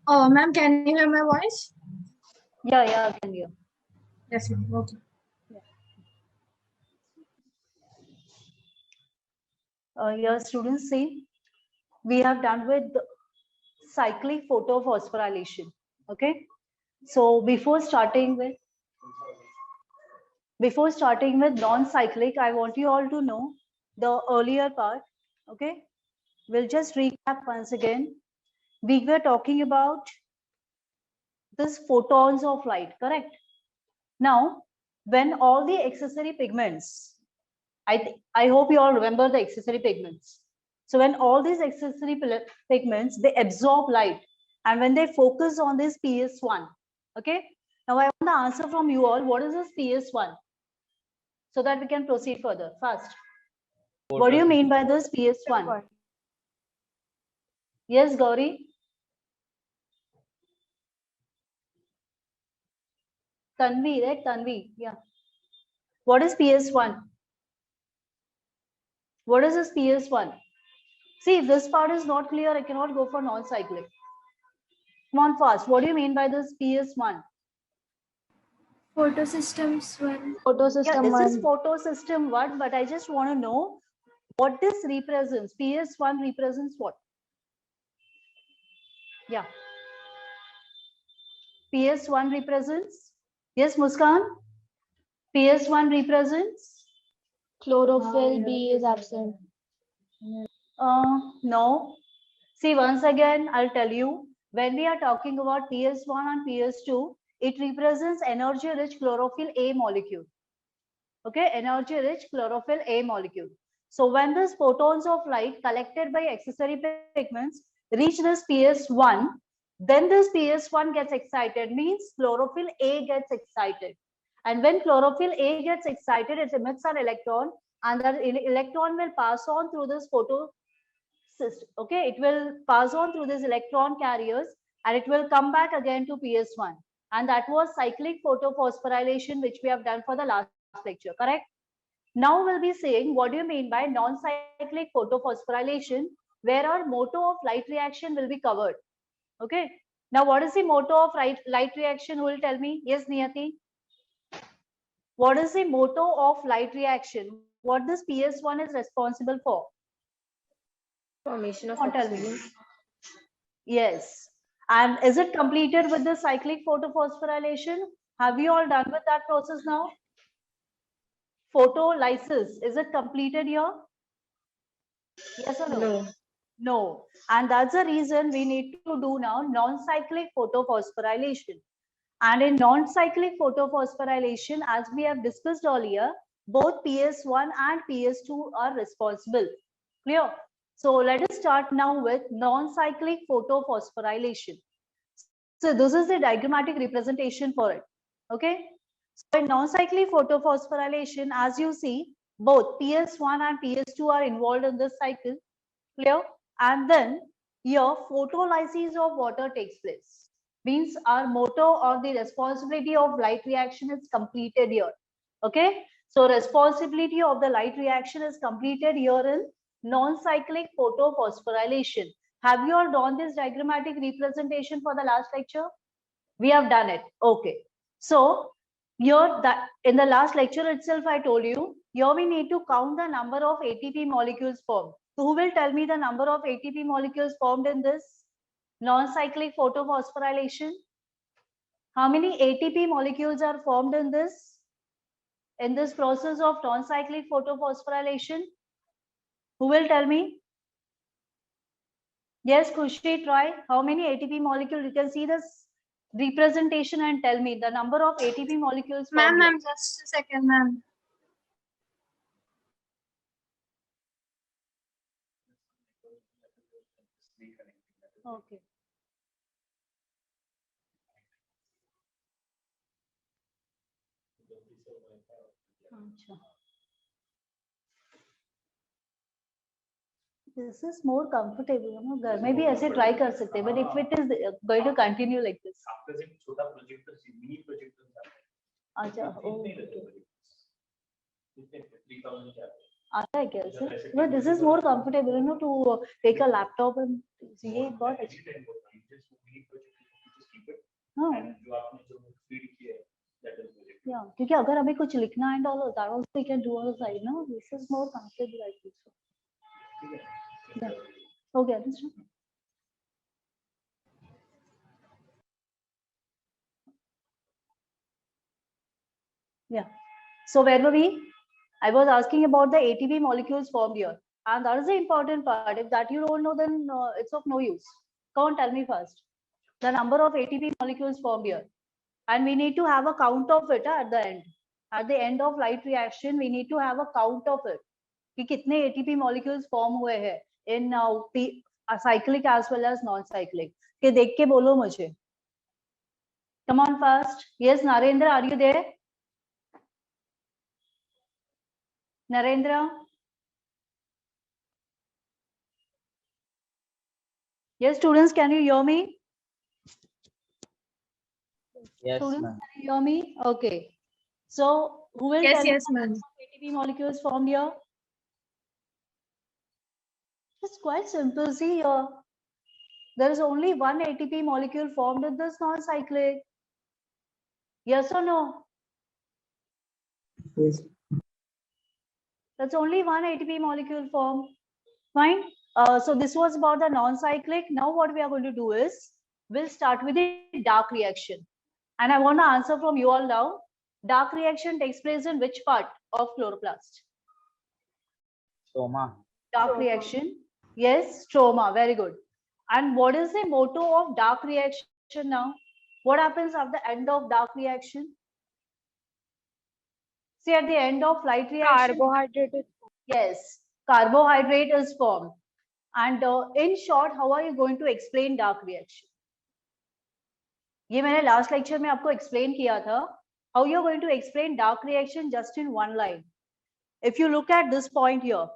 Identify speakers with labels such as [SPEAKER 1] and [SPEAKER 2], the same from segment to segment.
[SPEAKER 1] Oh, ma'am, can you hear my voice?
[SPEAKER 2] Yeah, I can hear.
[SPEAKER 1] Yes, ma'am. Okay.
[SPEAKER 2] Your students see, we have done with cyclic photophosphorylation. Okay. So before starting with non-cyclic, I want you all to know the earlier part. Okay. We'll just recap once again. We were talking about this photons of light, correct? Now, when all the accessory pigments, I hope you all remember the accessory pigments. So when all these accessory pigments, they absorb light, and when they focus on this PS1, okay? Now I want the answer from you all. What is this PS1? So that we can proceed further. Fast. What do you mean by this PS1? Yes, Gauri? Tanvi, right? Tanvi, yeah. What is PS1? What is this PS1? See, if this part is not clear, I cannot go for non-cyclic. Come on, fast. What do you mean by this PS1?
[SPEAKER 1] Photosystems one.
[SPEAKER 2] Yeah,
[SPEAKER 3] Photosystem
[SPEAKER 2] this is
[SPEAKER 3] 1.
[SPEAKER 2] photosystem one, but I just want to know what this represents. PS1 represents what? Yeah. PS1 represents? Yes, Muskan? PS1 represents?
[SPEAKER 3] Chlorophyll B is absent.
[SPEAKER 2] No. See, once again, I'll tell you, when we are talking about PS1 and PS2, it represents energy-rich chlorophyll A molecule. Okay, energy-rich chlorophyll A molecule. So when these photons of light collected by accessory pigments reach this PS1, then this PS1 gets excited, means chlorophyll A gets excited. And when chlorophyll A gets excited, it emits an electron, and that electron will pass on through this photo system. Okay, it will pass on through these electron carriers, and it will come back again to PS1. And that was cyclic photophosphorylation, which we have done for the last lecture, correct? Now we'll be saying what do you mean by non-cyclic photophosphorylation, where our motto of light reaction will be covered. Okay. Now what is the motto of light reaction? Who will tell me? Yes, Niyati. What is the motto of light reaction? What this PS1 is responsible for?
[SPEAKER 3] Formation of
[SPEAKER 2] Tell me.
[SPEAKER 3] oxygen.
[SPEAKER 2] Yes. And is it completed with the cyclic photophosphorylation? Have you all done with that process now? Photolysis, is it completed here? Yes or no?
[SPEAKER 3] No.
[SPEAKER 2] No. And that's the reason we need to do now non-cyclic photophosphorylation. And in non-cyclic photophosphorylation, as we have discussed earlier, both PS1 and PS2 are responsible. Clear? So let us start now with non-cyclic photophosphorylation. So this is the diagrammatic representation for it. Okay. So in non-cyclic photophosphorylation, as you see, both PS1 and PS2 are involved in this cycle. Clear? And then here photolysis of water takes place. Means our motto or the responsibility of light reaction is completed here. Okay. So responsibility of the light reaction is completed here in non-cyclic photophosphorylation. Have you all done this diagrammatic representation for the last lecture? We have done it. Okay. So here that in the last lecture itself, I told you, here we need to count the number of ATP molecules formed. So who will tell me the number of ATP molecules formed in this non-cyclic photophosphorylation? How many ATP molecules are formed in this process of non-cyclic photophosphorylation? Who will tell me? Yes, Khushi, try. How many ATP molecules? You can see this representation and tell me the number of ATP molecules formed.
[SPEAKER 1] Ma'am, just a second, ma'am.
[SPEAKER 2] Okay. अच्छा. This is more comfortable. You know, घर में भी ऐसे try कर सकते हैं. But if it is going to continue like this.
[SPEAKER 4] आपका सिर्फ छोटा प्रोजेक्टर मिनी प्रोजेक्टर
[SPEAKER 2] अच्छा.
[SPEAKER 4] आता
[SPEAKER 2] आता है क्या ऐसे? But this is more comfortable, you know, to take a laptop and ये बहुत अच्छा. हाँ
[SPEAKER 4] And जो आपने जो feed किया है, that is projected.
[SPEAKER 2] या क्योंकि अगर हमें कुछ लिखना है और that also we can do on the side ना, this is more comfortable I think so.
[SPEAKER 4] ठीक है?
[SPEAKER 2] Yeah. हो गया this one? Yeah. So where were we? I was asking about the ATP molecules formed here, and that is the important part. If that you don't know, then it's of no use. Come on, tell me first. The number of ATP molecules formed here, and we need to have a count of it at the end. At the end of light reaction, we need to have a count of it. कि कितने ATP molecules form हुए हैं in cyclic as well as non-cyclic. कि देख के बोलो मुझे. Come on first. Yes, Narendra, are you there? Narendra? Yes, students, can you hear me?
[SPEAKER 5] Yes,
[SPEAKER 2] Students,
[SPEAKER 5] ma'am.
[SPEAKER 2] can you hear me? Okay. So, who will
[SPEAKER 1] Yes,
[SPEAKER 2] tell
[SPEAKER 1] yes,
[SPEAKER 2] me the
[SPEAKER 1] ma'am.
[SPEAKER 2] number of ATP molecules formed here? It's quite simple. See here, there is only one ATP molecule formed in this non-cyclic. Yes or no?
[SPEAKER 5] Yes.
[SPEAKER 2] That's only one ATP molecule formed. Fine. So this was about the non-cyclic. Now what we are going to do is, we'll start with the dark reaction. And I want to answer from you all now. Dark reaction takes place in which part of chloroplast?
[SPEAKER 5] Stroma.
[SPEAKER 2] Dark reaction. Yes, stroma. Very good. And what is the motto of dark reaction now? What happens at the end of dark reaction? See, at the end of light reaction.
[SPEAKER 3] Carbohydrate.
[SPEAKER 2] Yes, carbohydrate is formed. And in short, how are you going to explain dark reaction? ये मैंने last lecture में आपको explain किया था. How you are going to explain dark reaction just in one line? If you look at this point here,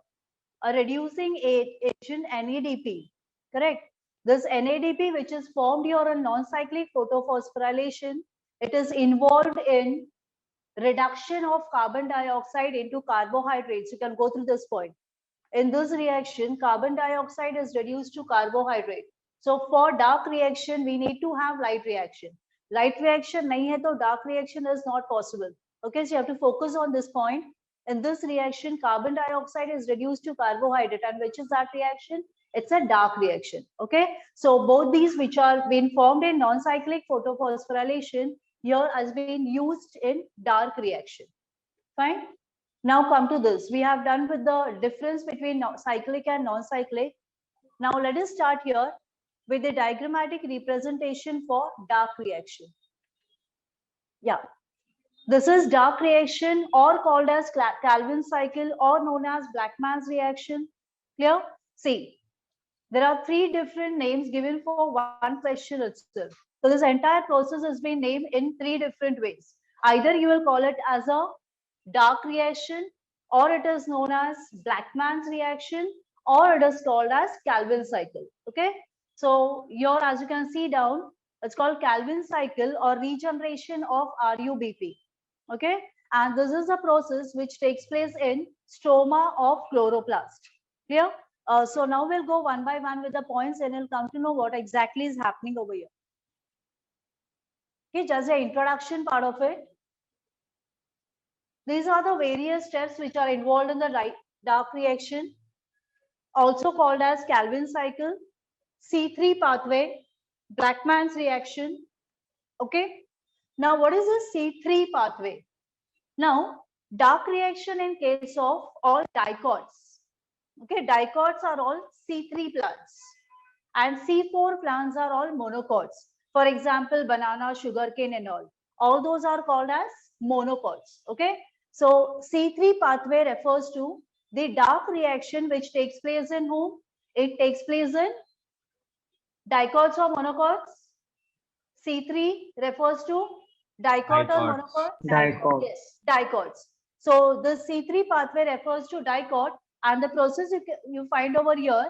[SPEAKER 2] a reducing agent NADP, correct? This NADP, which is formed here in non-cyclic photophosphorylation, it is involved in reduction of carbon dioxide into carbohydrates. You can go through this point. In this reaction, carbon dioxide is reduced to carbohydrate. So for dark reaction, we need to have light reaction. Light reaction nahi hai, to dark reaction is not possible. Okay, so you have to focus on this point. In this reaction, carbon dioxide is reduced to carbohydrate, and which is that reaction? It's a dark reaction. Okay, so both these which are being formed in non-cyclic photophosphorylation here has been used in dark reaction. Fine. Now come to this. We have done with the difference between cyclic and non-cyclic. Now let us start here with the diagrammatic representation for dark reaction. Yeah. This is dark reaction, or called as Calvin cycle, or known as Blackman's reaction. Clear? See, there are three different names given for one question itself. So this entire process has been named in three different ways. Either you will call it as a dark reaction, or it is known as Blackman's reaction, or it is called as Calvin cycle. Okay, so here, as you can see down, it's called Calvin cycle or regeneration of RUBP. Okay, and this is a process which takes place in stroma of chloroplast. Clear? So now we'll go one by one with the points, and you'll come to know what exactly is happening over here. Okay, just the introduction part of it. These are the various steps which are involved in the dark reaction, also called as Calvin cycle, C3 pathway, Blackman's reaction. Okay. Now, what is the C3 pathway? Now, dark reaction in case of all dicots. Okay, dicots are all C3 plants, and C4 plants are all monocots. For example, banana, sugarcane, and all. All those are called as monocots. Okay. So C3 pathway refers to the dark reaction which takes place in whom? It takes place in dicots or monocots. C3 refers to dicot or monocot?
[SPEAKER 5] Dicot.
[SPEAKER 2] Yes, dicots. So the C3 pathway refers to dicot, and the process you find over here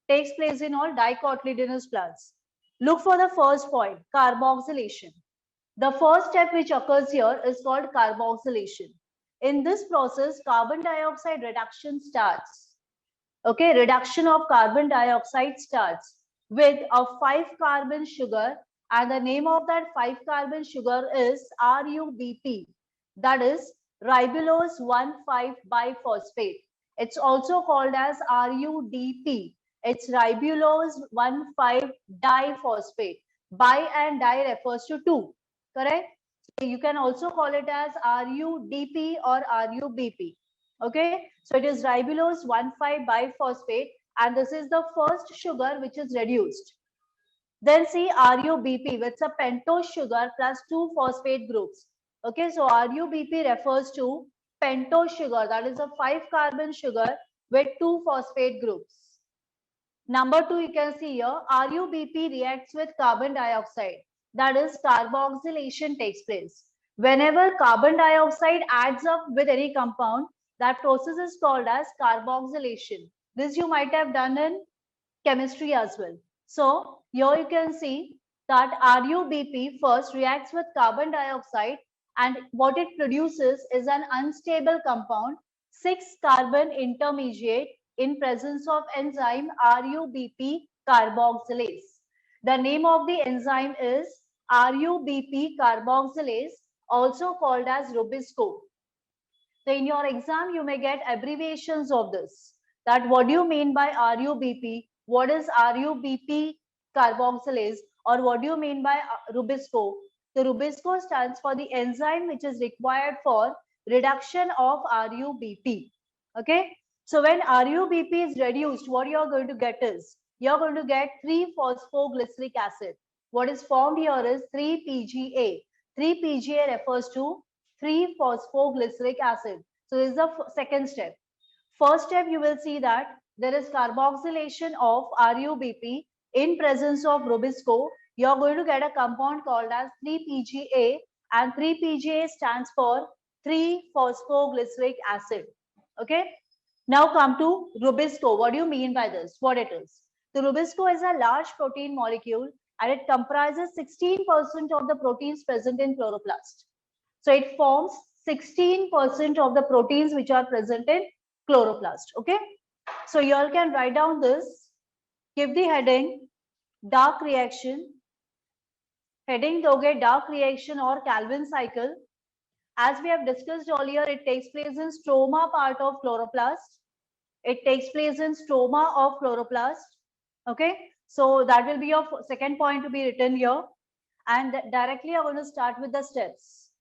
[SPEAKER 2] takes place in all dicotyledonous plants. Look for the first point, carboxylation. The first step which occurs here is called carboxylation. In this process, carbon dioxide reduction starts. Okay, reduction of carbon dioxide starts with a 5-carbon sugar and the name of that 5-carbon sugar is RUBP, that is ribulose 1,5-biphosphate. It's also called as RUDP. It's ribulose 1,5-diphosphate. Bi and di refers to 2, correct? So you can also call it as RUDP or RUBP. Okay, so it is ribulose 1,5-biphosphate, and this is the first sugar which is reduced. Then see RUBP, which is a pentose sugar plus 2 phosphate groups. Okay, so RUBP refers to pentose sugar, that is a 5-carbon sugar with 2 phosphate groups. Number 2, you can see here, RUBP reacts with carbon dioxide, that is carboxylation takes place. Whenever carbon dioxide adds up with any compound, that process is called as carboxylation. This you might have done in chemistry as well. So here you can see that RUBP first reacts with carbon dioxide, and what it produces is an unstable compound, 6-carbon intermediate, in presence of enzyme RUBP carboxylase. The name of the enzyme is RUBP carboxylase, also called as Rubisco. So in your exam, you may get abbreviations of this. That what do you mean by RUBP? What is RUBP carboxylase? Or what do you mean by Rubisco? The Rubisco stands for the enzyme which is required for reduction of RUBP. Okay. So when RUBP is reduced, what you are going to get is, you are going to get 3-phosphoglyceric acid. What is formed here is 3-PGA. 3-PGA refers to 3-phosphoglyceric acid. So this is the second step. First step, you will see that there is carboxylation of RUBP in presence of Rubisco. You are going to get a compound called as 3-PGA, and 3-PGA stands for 3-phosphoglyceric acid. Okay. Now come to Rubisco. What do you mean by this? What it is? The Rubisco is a large protein molecule, and it comprises 16% of the proteins present in chloroplast. So it forms 16% of the proteins which are present in chloroplast. Okay. So you all can write down this. Give the heading dark reaction. Heading doge dark reaction or Calvin cycle. As we have discussed earlier, it takes place in stroma part of chloroplast. It takes place in stroma of chloroplast. Okay. So that will be your second point to be written here. And directly I'm going to start with the steps.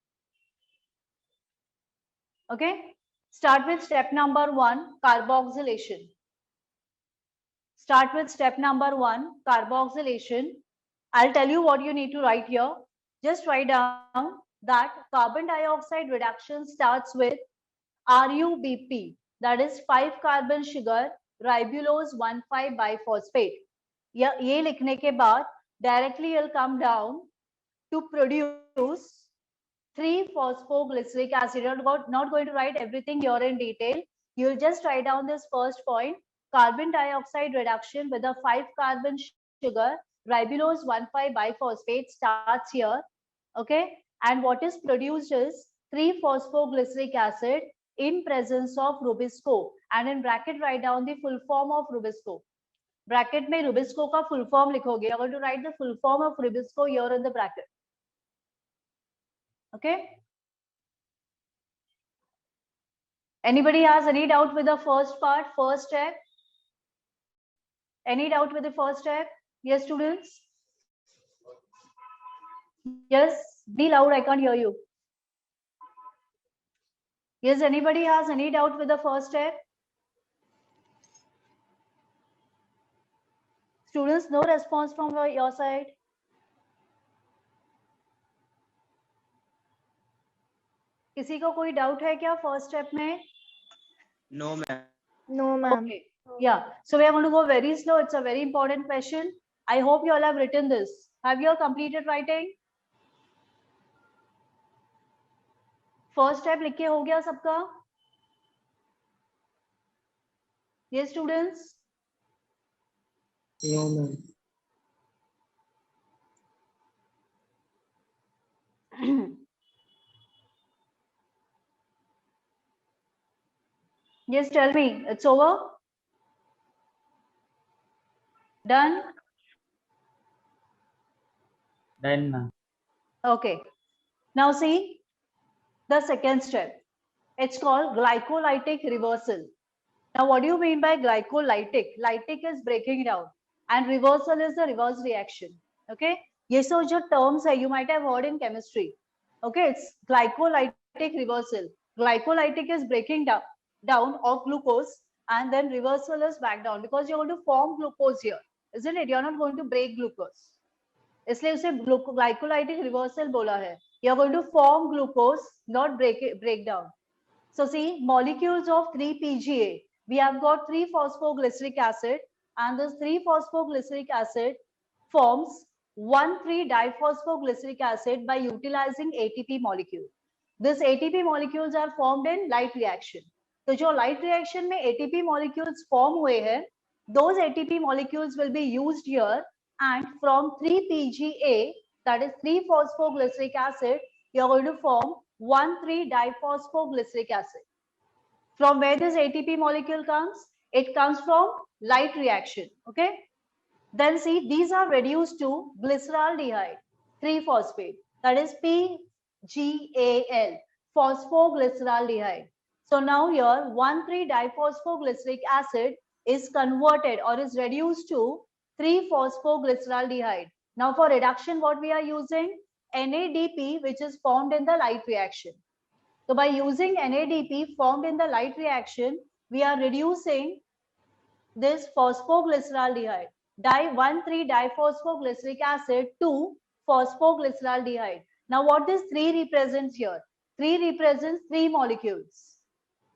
[SPEAKER 2] Okay. Start with step number 1, carboxylation. Start with step number 1, carboxylation. I'll tell you what you need to write here. Just write down that carbon dioxide reduction starts with RUBP, that is 5-carbon sugar ribulose 1,5-biphosphate. ये लिखने के बाद directly you'll come down to produce 3-phosphoglyceric acid. You're not going to write everything here in detail. You'll just write down this first point, carbon dioxide reduction with a 5-carbon sugar ribulose 1,5-biphosphate starts here. Okay. And what is produced is 3-phosphoglyceric acid in presence of Rubisco. And in bracket write down the full form of Rubisco. Bracket mein Rubisco ka full form likhoge. You're going to write the full form of Rubisco here in the bracket. Okay. Anybody has any doubt with the first part, first step? Any doubt with the first step? Yes, students? Yes, be loud, I can't hear you. Yes, anybody has any doubt with the first step? Students, no response from your side. किसी को कोई doubt है क्या first step में?
[SPEAKER 5] No, ma'am.
[SPEAKER 3] No, ma'am.
[SPEAKER 2] Okay. Yeah. So we are going to go very slow. It's a very important question. I hope you all have written this. Have you all completed writing? First step लिख के हो गया सबका? Yes, students.
[SPEAKER 5] No, ma'am.
[SPEAKER 2] Yes, tell me. It's over? Done?
[SPEAKER 6] Done, ma'am.
[SPEAKER 2] Okay. Now see the second step. It's called glycolytic reversal. Now, what do you mean by glycolytic? Lytic is breaking down, and reversal is the reverse reaction. Okay. ये सब जो terms है, you might have heard in chemistry. Okay, it's glycolytic reversal. Glycolytic is breaking down of glucose, and then reversal is back down because you're going to form glucose here, isn't it? You're not going to break glucose. इसलिए उसे glycolytic reversal बोला है. You're going to form glucose, not break down. So see, molecules of 3-PGA, we have got 3-phosphoglyceric acid, and this 3-phosphoglyceric acid forms 1,3-diphosphoglyceric acid by utilizing ATP molecule. This ATP molecules are formed in light reaction. तो जो light reaction में ATP molecules form हुए हैं, those ATP molecules will be used here, and from 3-PGA, that is 3-phosphoglyceric acid, you are going to form 1,3-diphosphoglyceric acid. From where this ATP molecule comes? It comes from light reaction. Okay. Then see, these are reduced to glyceraldehyde, 3-phosphate. That is PGAL, phosphoglyceraldehyde. So now here 1,3-diphosphoglyceric acid is converted or is reduced to 3-phosphoglyceraldehyde. Now for reduction, what we are using? NADP, which is formed in the light reaction. So by using NADP formed in the light reaction, we are reducing this phosphoglyceraldehyde, 1,3-diphosphoglyceric acid to phosphoglyceraldehyde. Now what this 3 represents here? 3 represents 3 molecules.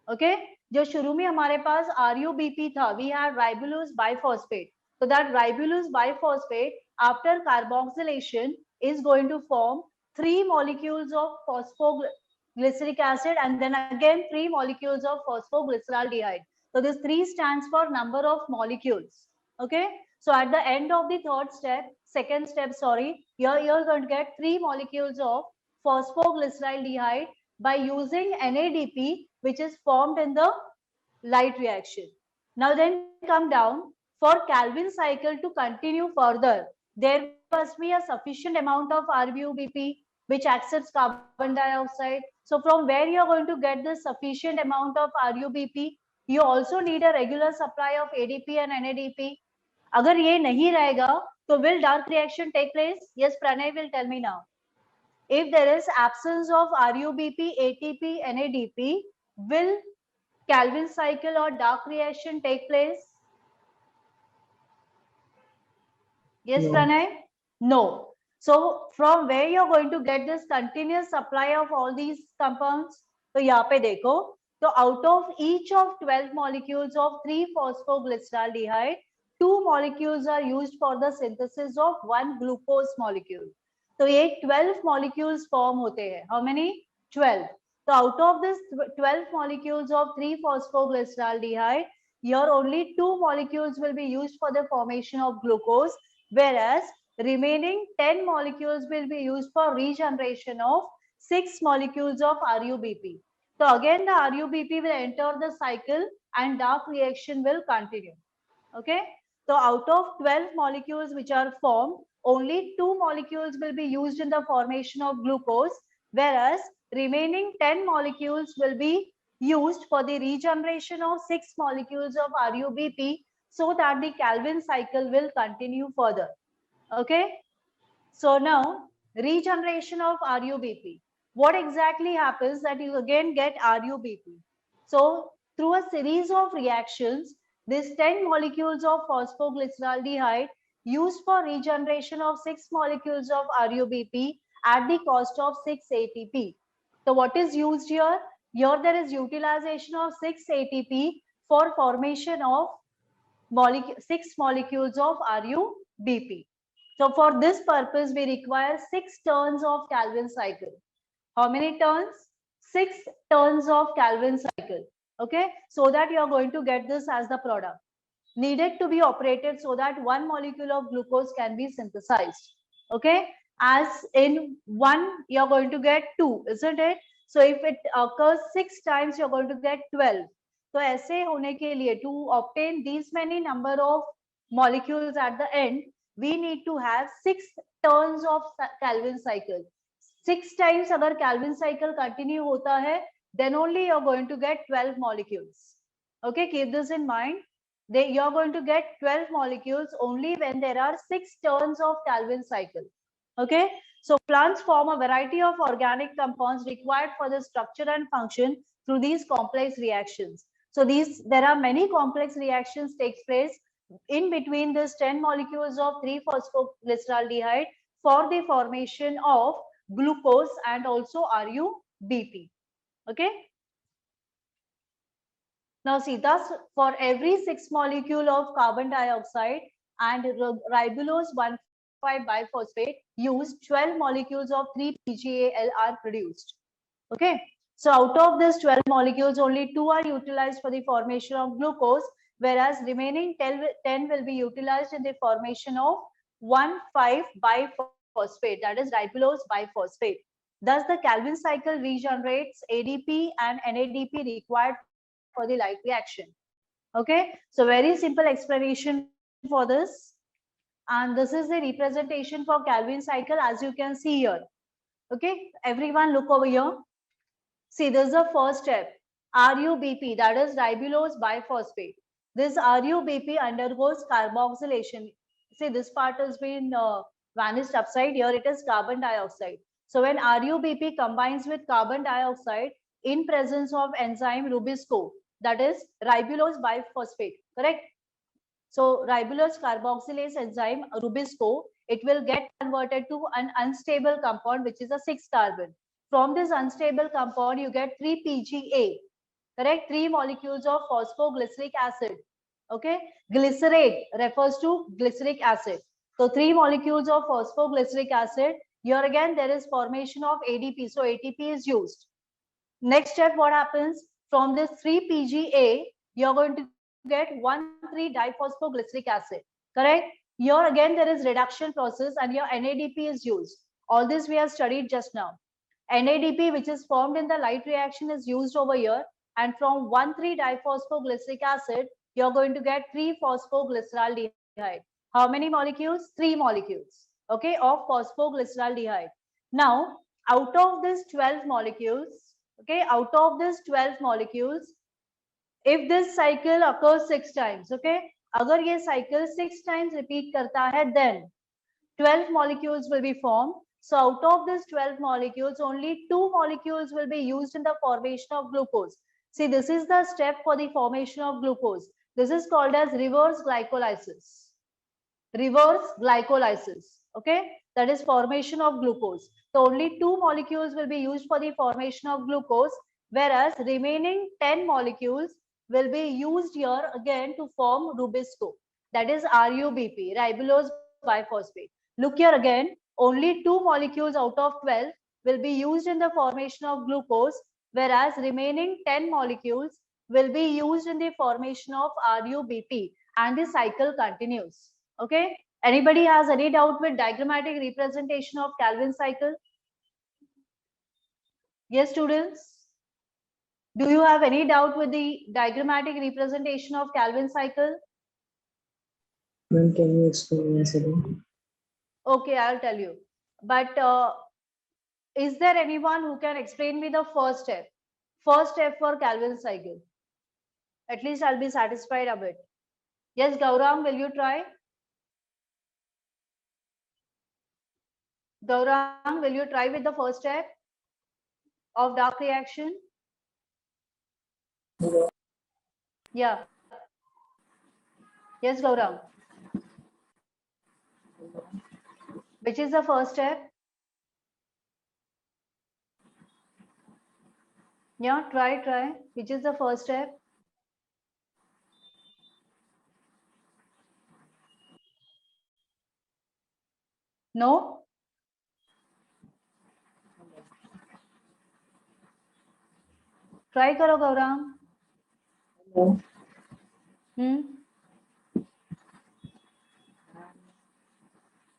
[SPEAKER 2] Okay? जो शुरू में हमारे पास RUBP था, we had ribulose biphosphate. So that ribulose biphosphate after carboxylation is going to form 3 molecules of phosphoglyceric acid and then again 3 molecules of phosphoglyceraldehyde. So this 3 stands for number of molecules. Okay. So at the end of the second step, here you're going to get 3 molecules of phosphoglyceraldehyde by using NADP, which is formed in the light reaction. Now then come down. For Calvin cycle to continue further, there must be a sufficient amount of RUBP which accepts carbon dioxide. So from where you are going to get the sufficient amount of RUBP, you also need a regular supply of ADP and NADP. अगर ये नहीं रहेगा, तो will dark reaction take place? Yes, Pranay will tell me now. If there is absence of RUBP, ATP, NADP, will Calvin cycle or dark reaction take place? Yes, no. Pranay? No. So from where you're going to get this continuous supply of all these compounds? So यहाँ पे देखो, so out of each of 12 molecules of 3-phosphoglyceraldehyde, 2 molecules are used for the synthesis of 1 glucose molecule. So ये 12 molecules form होते हैं. How many? 12. So out of this 12 molecules of 3-phosphoglyceraldehyde, here only 2 molecules will be used for the formation of glucose, whereas remaining 10 molecules will be used for regeneration of 6 molecules of RUBP. So again the RUBP will enter the cycle and dark reaction will continue. Okay. So out of 12 molecules which are formed, only 2 molecules will be used in the formation of glucose, whereas remaining 10 molecules will be used for the regeneration of 6 molecules of RUBP, so that the Calvin cycle will continue further. Okay. So now regeneration of RUBP. What exactly happens that you again get RUBP? So through a series of reactions, these 10 molecules of phosphoglyceraldehyde used for regeneration of 6 molecules of RUBP at the cost of 6 ATP. So what is used here? Here there is utilization of 6 ATP for formation of 6 molecules of RUBP. So for this purpose, we require 6 turns of Calvin cycle. How many turns? 6 turns of Calvin cycle. Okay, so that you are going to get this as the product needed to be operated so that 1 molecule of glucose can be synthesized. Okay, as in 1 you are going to get 2, isn't it? So if it occurs 6 times, you are going to get 12. So ऐसे होने के लिए, to obtain these many number of molecules at the end, we need to have 6 turns of Calvin cycle. 6 times अगर Calvin cycle continue होता है, then only you're going to get 12 molecules. Okay, keep this in mind. You're going to get 12 molecules only when there are 6 turns of Calvin cycle. Okay, so plants form a variety of organic compounds required for the structure and function through these complex reactions. So there are many complex reactions takes place in between these 10 molecules of 3-phosphoglyceraldehyde for the formation of glucose and also RUBP. Okay. Now see, thus for every 6 molecule of carbon dioxide and ribulose 1,5-biphosphate used, 12 molecules of 3-PGAL are produced. Okay. So out of this 12 molecules, only 2 are utilized for the formation of glucose, whereas remaining 10 will be utilized in the formation of 1,5-biphosphate, that is ribulose biphosphate. Thus, the Calvin cycle regenerates ADP and NADP required for the light reaction. Okay, so very simple explanation for this. And this is the representation for Calvin cycle as you can see here. Okay, everyone look over here. See, this is the first step, RUBP, that is ribulose biphosphate. This RUBP undergoes carboxylation. See, this part has been vanished upside. Here it is carbon dioxide. So when RUBP combines with carbon dioxide in presence of enzyme Rubisco, that is ribulose biphosphate, correct? So ribulose carboxylase enzyme Rubisco, it will get converted to an unstable compound, which is a 6 carbon. From this unstable compound, you get 3-PGA, correct? 3 molecules of phosphoglyceric acid. Okay, glycerate refers to glyceric acid. So 3 molecules of phosphoglyceric acid. Here again, there is formation of ADP. So ATP is used. Next step, what happens? From this 3-PGA, you're going to get 1,3-diphosphoglyceric acid, correct? Here again, there is reduction process and your NADP is used. All this we have studied just now. NADP, which is formed in the light reaction, is used over here. And from 1,3-diphosphoglyceric acid, you're going to get 3-phosphoglyceraldehyde. How many molecules? 3 molecules, okay, of phosphoglyceraldehyde. Now, out of these 12 molecules, okay, out of these 12 molecules, if this cycle occurs 6 times, okay, agar ye cycle 6 times repeat karta hai, then 12 molecules will be formed. So out of these 12 molecules, only 2 molecules will be used in the formation of glucose. See, this is the step for the formation of glucose. This is called as reverse glycolysis. Reverse glycolysis, okay, that is formation of glucose. So only 2 molecules will be used for the formation of glucose, whereas remaining 10 molecules will be used here again to form Rubisco, that is RUBP, ribulose biphosphate. Look here again, only 2 molecules out of 12 will be used in the formation of glucose, whereas remaining 10 molecules will be used in the formation of RUBP, and the cycle continues. Okay, anybody has any doubt with diagrammatic representation of Calvin cycle? Yes, students? Do you have any doubt with the diagrammatic representation of Calvin cycle?
[SPEAKER 6] Ma'am, can you explain once again?
[SPEAKER 2] Okay, I'll tell you. But is there anyone who can explain me the first step? First step for Calvin cycle. At least I'll be satisfied a bit. Yes, Gaurang, will you try? Gaurang, will you try with the first step of dark reaction? Yeah. Yes, Gaurang. Which is the first step? Yeah, try. Which is the first step? No? Try karo, Gaurang.
[SPEAKER 6] No.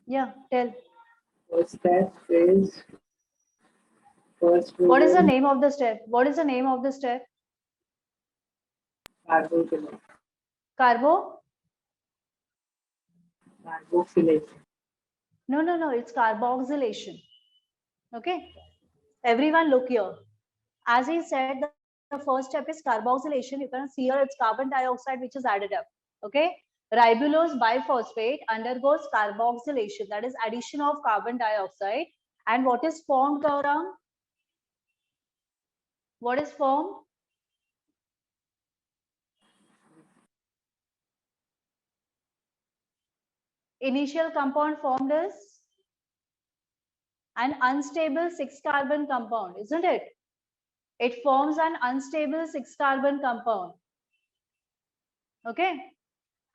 [SPEAKER 2] Yeah, tell.
[SPEAKER 6] First step is
[SPEAKER 2] What is the name of the step? What is the name of the step?
[SPEAKER 6] Carboxylation.
[SPEAKER 2] Carbo?
[SPEAKER 6] Carboxylation.
[SPEAKER 2] No, no, no, it's carboxylation. Okay. Everyone look here. As he said, the first step is carboxylation. You can see here it's carbon dioxide which is added up. Okay. Ribulose biphosphate undergoes carboxylation, that is addition of carbon dioxide. And what is formed, Gaurang? What is formed? Initial compound formed is an unstable 6-carbon compound, isn't it? It forms an unstable 6-carbon compound. Okay.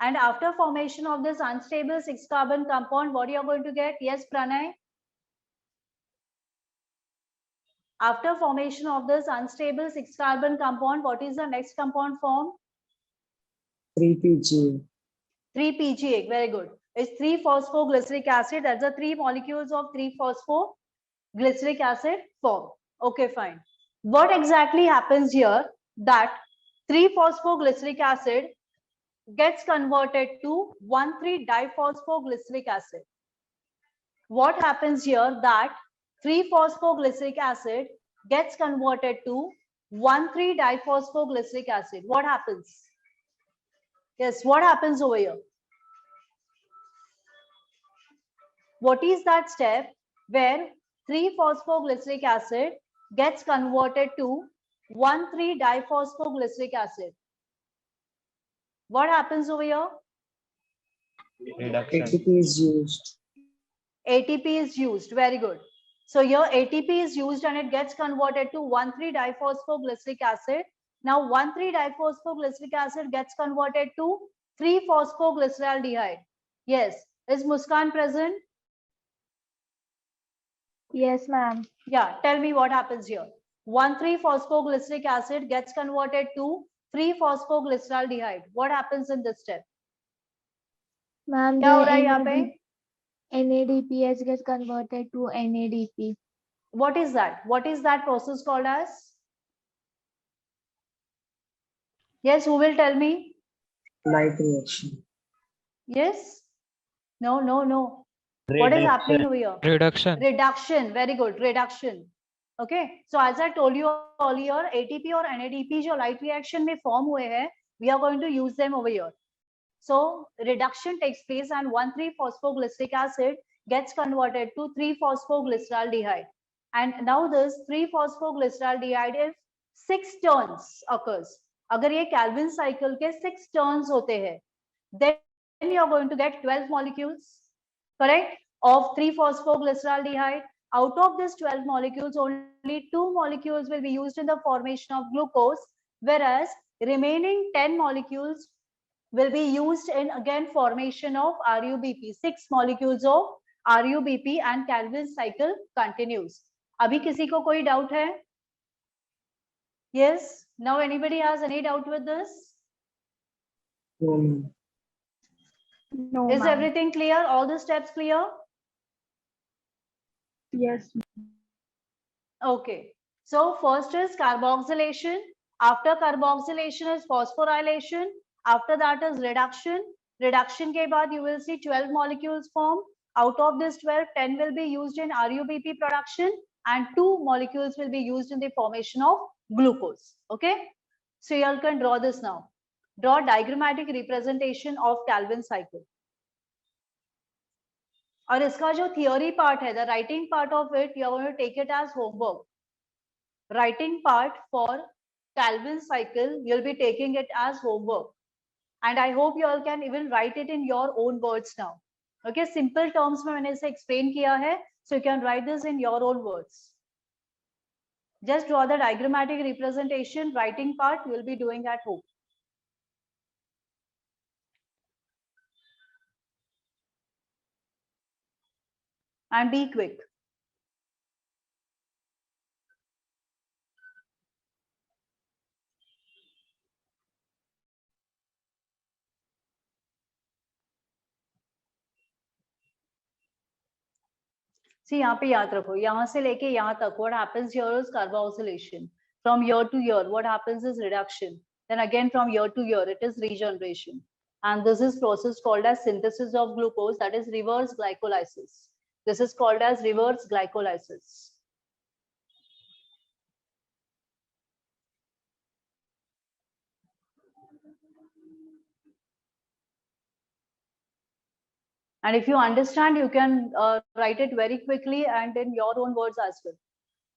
[SPEAKER 2] And after formation of this unstable 6-carbon compound, what you are going to get? Yes, Pranay? After formation of this unstable 6-carbon compound, what is the next compound formed?
[SPEAKER 6] 3-PGA.
[SPEAKER 2] 3-PGA, very good. It's 3-phosphoglyceric acid. That's the 3 molecules of 3-phosphoglyceric acid form. Okay, fine. What exactly happens here? That 3-phosphoglyceric acid gets converted to 1,3-diphosphoglyceric acid. What happens here? That 3-phosphoglyceric acid gets converted to 1,3-diphosphoglyceric acid. What happens? Yes, what happens over here? What is that step where 3-phosphoglyceric acid gets converted to 1,3-diphosphoglyceric acid? What happens over here?
[SPEAKER 5] Reduction.
[SPEAKER 6] ATP is used.
[SPEAKER 2] ATP is used. Very good. So here ATP is used and it gets converted to 1,3-diphosphoglyceric acid. Now 1,3-diphosphoglyceric acid gets converted to 3-phosphoglyceraldehyde. Yes. Is Muskan present?
[SPEAKER 3] Yes, ma'am.
[SPEAKER 2] Yeah. Tell me what happens here. 1,3-phosphoglyceric acid gets converted to 3-phosphoglyceraldehyde. What happens in this step?
[SPEAKER 3] Ma'am,
[SPEAKER 2] क्या हो रहा है
[SPEAKER 3] the
[SPEAKER 2] यहाँ पे?
[SPEAKER 3] NADPH gets converted to NADP.
[SPEAKER 2] What is that? What is that process called as? Yes, who will tell me?
[SPEAKER 6] Light reaction.
[SPEAKER 2] Yes? No, no, no. What is happening over here?
[SPEAKER 7] Reduction.
[SPEAKER 2] Reduction. Very good. Reduction. Okay. So as I told you earlier, ATP or NADP जो light reaction में form हुए हैं, we are going to use them over here. So reduction takes place and 1,3-phosphoglyceric acid gets converted to 3-phosphoglyceraldehyde. And now this 3-phosphoglyceraldehyde is 6 turns occurs. अगर ये Calvin cycle के 6 turns होते हैं, then you are going to get 12 molecules, correct, of 3-phosphoglyceraldehyde. Out of this 12 molecules, only 2 molecules will be used in the formation of glucose, whereas remaining 10 molecules will be used in again formation of RUBP. 6 molecules of RUBP and Calvin cycle continues. अभी किसी को कोई doubt है? Yes. Now anybody has any doubt with this?
[SPEAKER 6] No, ma'am.
[SPEAKER 3] No,
[SPEAKER 2] Is
[SPEAKER 3] ma'am.
[SPEAKER 2] everything clear? All the steps clear?
[SPEAKER 3] Yes.
[SPEAKER 2] Okay. So first is carboxylation. After carboxylation is phosphorylation. After that is reduction. Reduction के बाद you will see 12 molecules form. Out of this 12, 10 will be used in RUBP production and 2 molecules will be used in the formation of glucose. Okay. So you all can draw this now. Draw diagrammatic representation of Calvin cycle. और इसका जो theory part है, the writing part of it, you are going to take it as homework. Writing part for Calvin cycle, you'll be taking it as homework. And I hope you all can even write it in your own words now. Okay, simple terms में मैंने इसे explain किया है, so you can write this in your own words. Just draw the diagrammatic representation, writing part you will be doing at home. And be quick. See, यहाँ पे याद रखो, यहाँ से लेके यहाँ तक, what happens here is carboxylation. From year to year, what happens is reduction. Then again from year to year, it is regeneration. And this is process called as synthesis of glucose, that is reverse glycolysis. This is called as reverse glycolysis. And if you understand, you can write it very quickly and in your own words as well.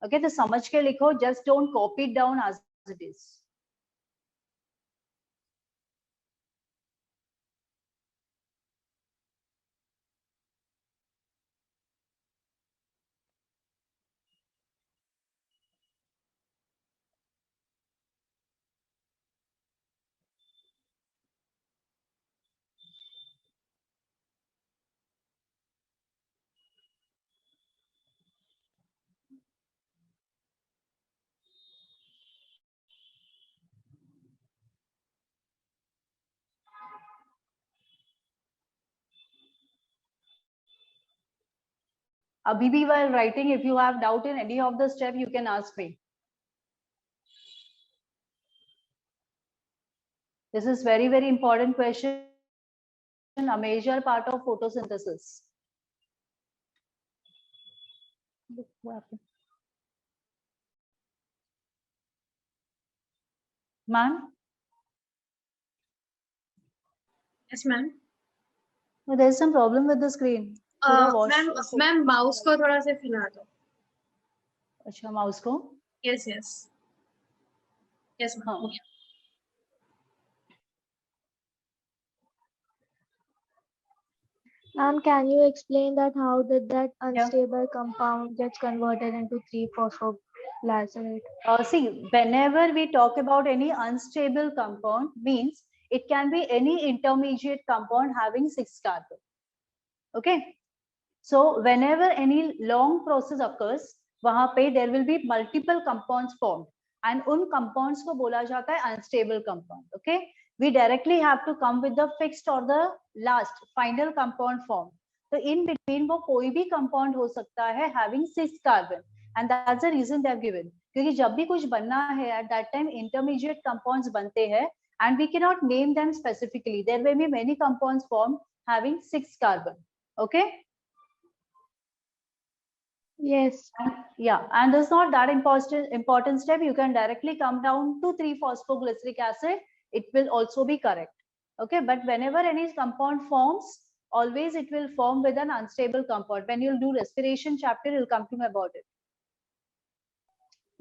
[SPEAKER 2] Okay, तो समझ के लिखो, just don't copy it down as it is. Abhi bhi while writing, if you have doubt in any of the step, you can ask me. This is very, very important question, a major part of photosynthesis. Look what happened. Ma'am?
[SPEAKER 1] Yes, ma'am.
[SPEAKER 2] No, there's some problem with the screen. पूरा wash-
[SPEAKER 1] ma'am mouse को थोड़ा से फैला दो.
[SPEAKER 2] अच्छा, mouse को?
[SPEAKER 1] Yes, yes. Yes, ma'am.
[SPEAKER 2] हाँ.
[SPEAKER 1] Okay.
[SPEAKER 3] Ma'am, can you explain that how did that unstable compound gets converted into 3-phosphoglycerate?
[SPEAKER 2] See, whenever we talk about any unstable compound, means it can be any intermediate compound having 6 carbon. Okay. So whenever any long process occurs, वहाँ पे there will be multiple compounds formed, and उन compounds को बोला जाता है unstable compound. Okay. We directly have to come with the fixed or the last final compound form. So in between वो कोई भी compound हो सकता है having 6 carbon, and that's the reason they have given. क्योंकि जब भी कुछ बनना है at that time intermediate compounds बनते हैं, and we cannot name them specifically. There may be many compounds formed having 6 carbon. Okay.
[SPEAKER 3] Yes.
[SPEAKER 2] Yeah, and it's not that important step. You can directly come down to 3-phosphoglyceric acid. It will also be correct. Okay, but whenever any compound forms, always it will form with an unstable compound. When you'll do respiration chapter, you'll come to know about it.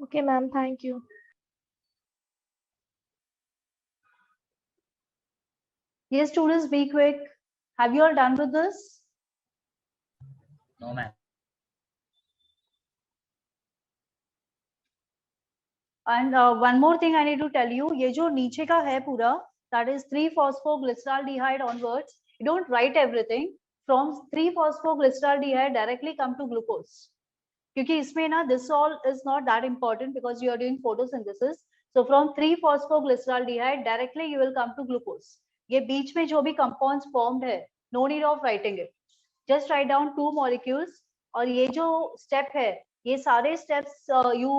[SPEAKER 3] Okay, ma'am. Thank you.
[SPEAKER 2] Yes, students, be quick. Have you all done with this?
[SPEAKER 5] No, ma'am.
[SPEAKER 2] And one more thing I need to tell you, ये जो नीचे का है पूरा, that is 3-phosphoglyceraldehyde onwards. You don't write everything. From 3-phosphoglyceraldehyde directly come to glucose. क्योंकि इसमें ना this all is not that important because you are doing photosynthesis. So from 3-phosphoglyceraldehyde directly you will come to glucose. ये बीच में जो भी compounds formed है, no need of writing it. Just write down 2 molecules. और ये जो step है, ये सारे steps you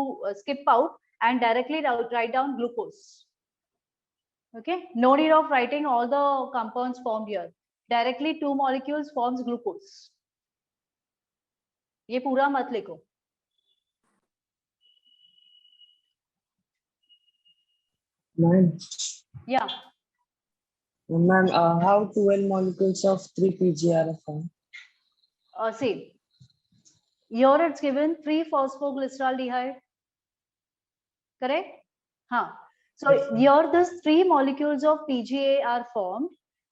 [SPEAKER 2] skip out and directly write down glucose. Okay, no need of writing all the compounds formed here. Directly 2 molecules forms glucose. ये पूरा मत लिखो.
[SPEAKER 6] Ma'am.
[SPEAKER 2] Yeah.
[SPEAKER 6] Ma'am, how 12 molecules of 3-PGR are formed?
[SPEAKER 2] See, here it's given 3-phosphoglyceraldehyde. Correct? Huh. So here these 3 molecules of PGA are formed,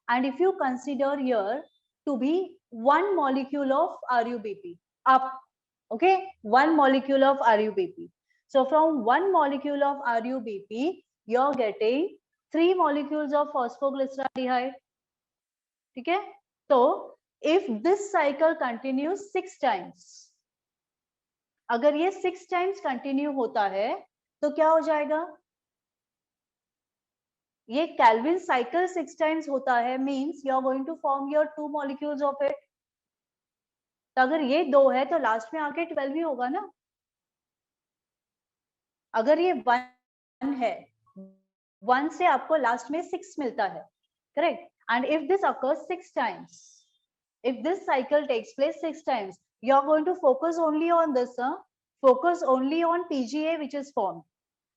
[SPEAKER 2] and if you consider here to be 1 molecule of RUBP up, okay, 1 molecule of RUBP. So from 1 molecule of RUBP, you're getting 3 molecules of phosphoglyceraldehyde. Okay? So if this cycle continues 6 times, अगर ये 6 times continue होता है, तो क्या हो जाएगा? ये Calvin cycle 6 times होता है, means you are going to form your 2 molecules of it. तो अगर ये 2 है तो लास्ट में आके 12 ही होगा ना. अगर ये 1 है, 1 से आपको लास्ट में 6 मिलता है, correct? And if this occurs 6 times, if this cycle takes place 6 times, You are going to focus only on this, huh? Focus only on PGA which is formed,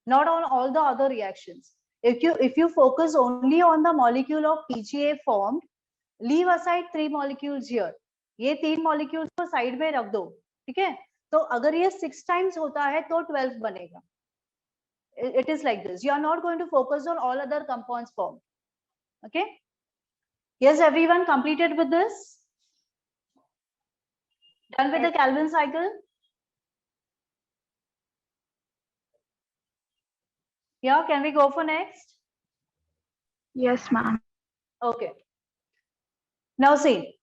[SPEAKER 2] not on all the other reactions. If you focus only on the molecule of PGA formed, leave aside 3 molecules here. ये 3 molecules को side में रख दो, ठीक है? तो अगर ये 6 times होता है तो 12 बनेगा. It is like this. You are not going to focus on all other compounds formed. Okay? Yes, everyone completed with this? Done with the Calvin cycle? Yeah, can we go for next?
[SPEAKER 3] Yes, ma'am.
[SPEAKER 2] Okay. Now see,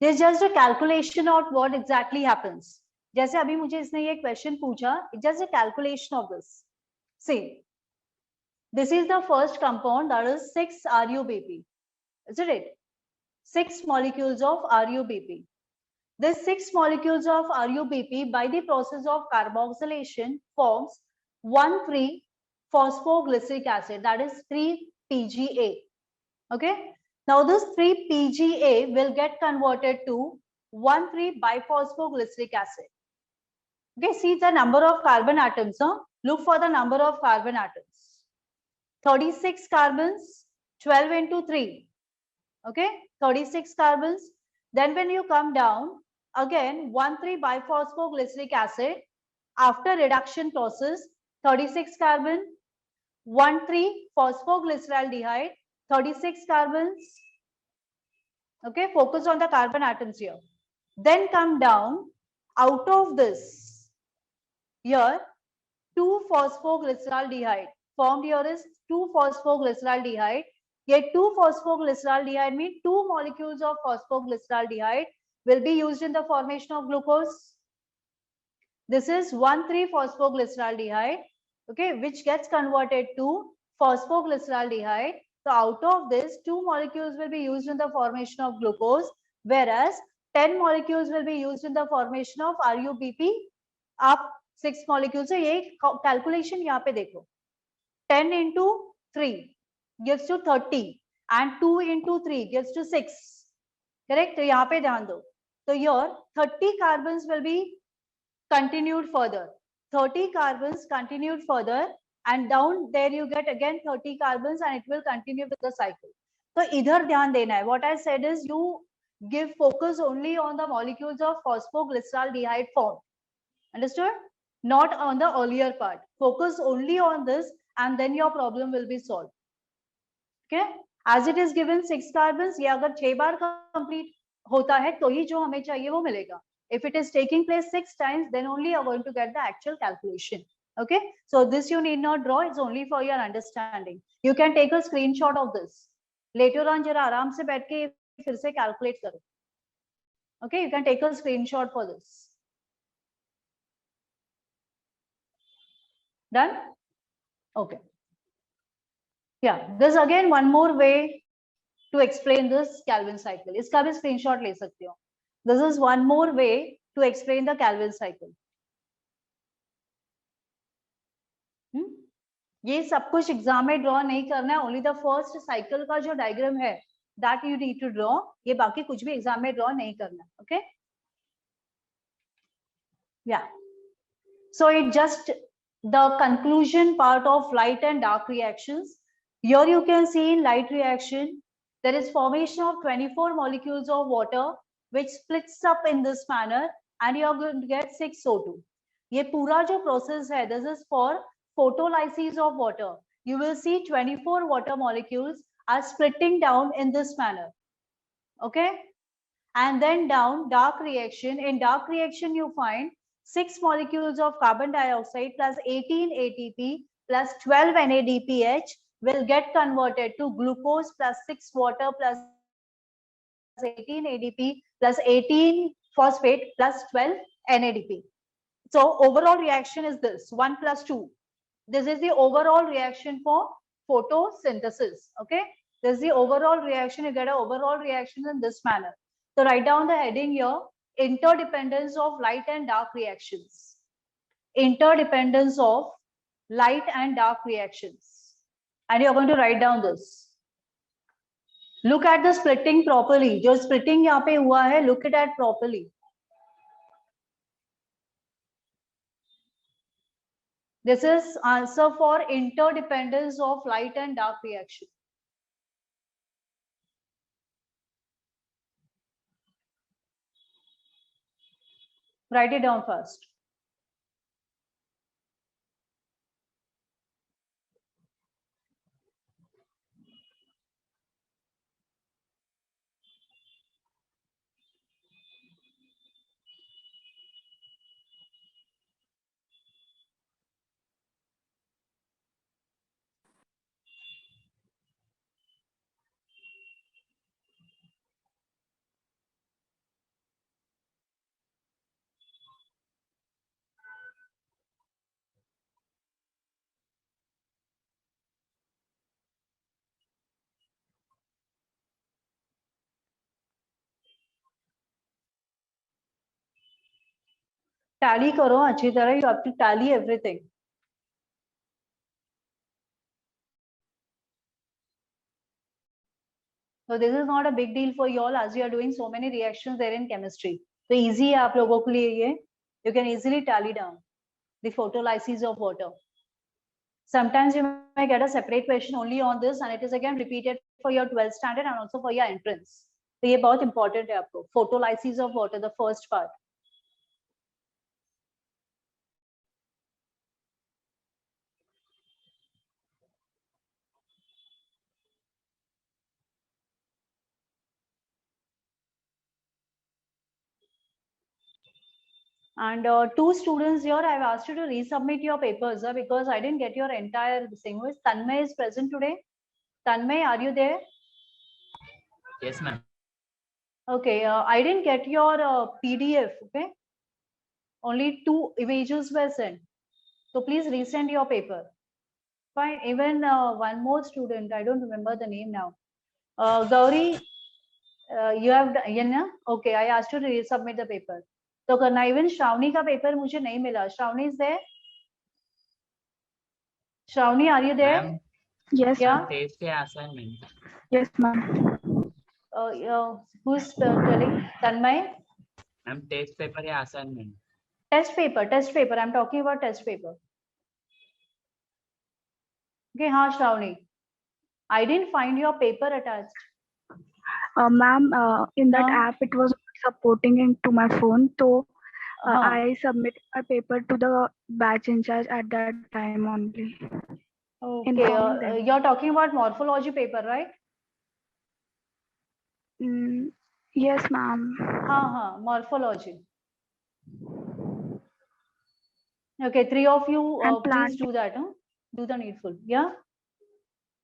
[SPEAKER 2] there's just a calculation of what exactly happens. जैसे अभी मुझे इसने ये question पूछा, it's just a calculation of this. See, this is the first compound, that is 6-RuBP. Isn't it? 6 molecules of RuBP. This 6 molecules of RuBP by the process of carboxylation forms 1,3-phosphoglyceric acid, that is 3-PGA. Okay. Now this 3-PGA will get converted to 1,3-biphosphoglyceric acid. Okay, see the number of carbon atoms. Huh? Look for the number of carbon atoms. 36 carbons, 12 into 3. Okay, 36 carbons. Then when you come down, again 1,3-biphosphoglyceric acid. After reduction process, 36 carbon, 1,3-phosphoglyceraldehyde, 36 carbons. Okay, focus on the carbon atoms here. Then come down, out of this, here 2-phosphoglyceraldehyde. Formed here is 2-phosphoglyceraldehyde. Here 2-phosphoglyceraldehyde means 2 molecules of phosphoglyceraldehyde will be used in the formation of glucose. This is 1,3-phosphoglyceraldehyde, okay, which gets converted to phosphoglyceraldehyde. So out of this, 2 molecules will be used in the formation of glucose, whereas 10 molecules will be used in the formation of RuBP. आप 6 molecules से ये calculation यहाँ पे देखो. 10 into 3 gives to 30 and 2 into 3 gives to 6. Correct? तो यहाँ पे ध्यान दो. So here 30 carbons will be continued further. 30 carbons continued further, and down there you get again 30 carbons, and it will continue with the cycle. So इधर ध्यान देना है. What I said is you give focus only on the molecules of phosphoglyceraldehyde form. Understood? Not on the earlier part. Focus only on this, and then your problem will be solved. Okay? As it is given 6 carbons, ये अगर 6 बार complete होता है तो ही जो हमें चाहिए वो मिलेगा. If it is taking place 6 times, then only you are going to get the actual calculation. Okay? So this you need not draw. It's only for your understanding. You can take a screenshot of this. Later on, जरा आराम से बैठ के फिर से calculate करो. Okay? You can take a screenshot for this. Done? Okay. Yeah, there's again one more way to explain this Calvin cycle. इसका भी screenshot ले सकते हो. This is one more way to explain the Calvin cycle. ये सब कुछ exam में draw नहीं करना है. Only the first cycle का जो डायग्राम है that you need to draw. ये बाकी कुछ भी एग्जाम में ड्रॉ नहीं करना. Okay? Yeah. So it just the conclusion part of light and dark reactions. Here you can see in light reaction, there is formation of 24 molecules of water which splits up in this manner, and you are going to get 6 O2. ये पूरा जो process है, this is for photolysis of water. You will see 24 water molecules are splitting down in this manner. Okay? And then down dark reaction. In dark reaction, you find 6 molecules of carbon dioxide plus 18 ATP plus 12 NADPH will get converted to glucose plus 6 water plus 18 ADP plus 18 phosphate plus 12 NADP. So overall reaction is this 1 plus 2. This is the overall reaction for photosynthesis. Okay, this is the overall reaction. You get an overall reaction in this manner. So write down the heading here: interdependence of light and dark reactions. Interdependence of light and dark reactions. And you're going to write down this. Look at the splitting properly. जो splitting यहाँ पे हुआ है, look it at properly. This is answer for interdependence of light and dark reaction. Write it down first. Tally करो अच्छी तरह. You have to tally everything. So this is not a big deal for you all as you are doing so many reactions there in chemistry. So easy है आप लोगों के लिए ये. You can easily tally down the photolysis of water. Sometimes you may get a separate question only on this and it is again repeated for your 12th standard and also for your entrance. तो ये बहुत important है आपको. Photolysis of water, the first part. And two students here, I've asked you to resubmit your papers because I didn't get your entire thing. Tanmay is present today. Tanmay, are you there?
[SPEAKER 5] Yes, ma'am.
[SPEAKER 2] Okay, I didn't get your PDF. Okay, only 2 images were sent. So please resend your paper. Fine. Even one more student, I don't remember the name now. Gauri, you have done, okay, I asked you to resubmit the paper. तो करना. Even Shravani का paper मुझे नहीं मिला. Shravani is there? Shravani, are you there?
[SPEAKER 5] Ma'am,
[SPEAKER 3] Yes,
[SPEAKER 2] Yeah.
[SPEAKER 3] ma'am.
[SPEAKER 5] test के assignment.
[SPEAKER 3] Yes, ma'am.
[SPEAKER 2] Who's telling? Tanmay?
[SPEAKER 5] Ma'am, test paper या assignment.
[SPEAKER 2] Test paper. I'm talking about test paper. Okay, हाँ Shravani. I didn't find your paper attached.
[SPEAKER 3] Ma'am, in that
[SPEAKER 2] Huh?
[SPEAKER 3] app, it was supporting into my phone. So
[SPEAKER 2] Huh.
[SPEAKER 3] I submitted my paper to the batch in charge at that time only.
[SPEAKER 2] Okay,
[SPEAKER 3] informing them.
[SPEAKER 2] you're talking about morphology paper, right?
[SPEAKER 3] Yes, ma'am.
[SPEAKER 2] हाँ, morphology. Okay, 3 of you,
[SPEAKER 3] And
[SPEAKER 2] please
[SPEAKER 3] plant.
[SPEAKER 2] do that. Huh? Do the needful. Yeah.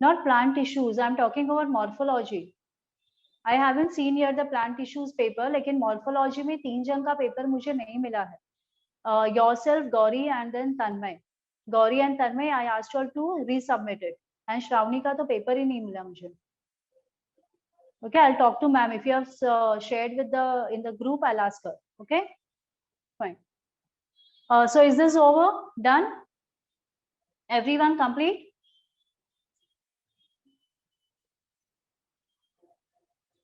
[SPEAKER 2] Not plant tissues. I'm talking about morphology. I haven't seen yet the plant tissues paper. लेकिन morphology में 3 जन का paper मुझे नहीं मिला है. Yourself, Gauri, and then Tanmay. Gauri and Tanmay, I asked you all to resubmit it. And Shravani का तो paper ही नहीं मिला मुझे. Okay, I'll talk to ma'am. If you have shared with in the group, I'll ask her. Okay, fine. So is this over? Done? Everyone complete?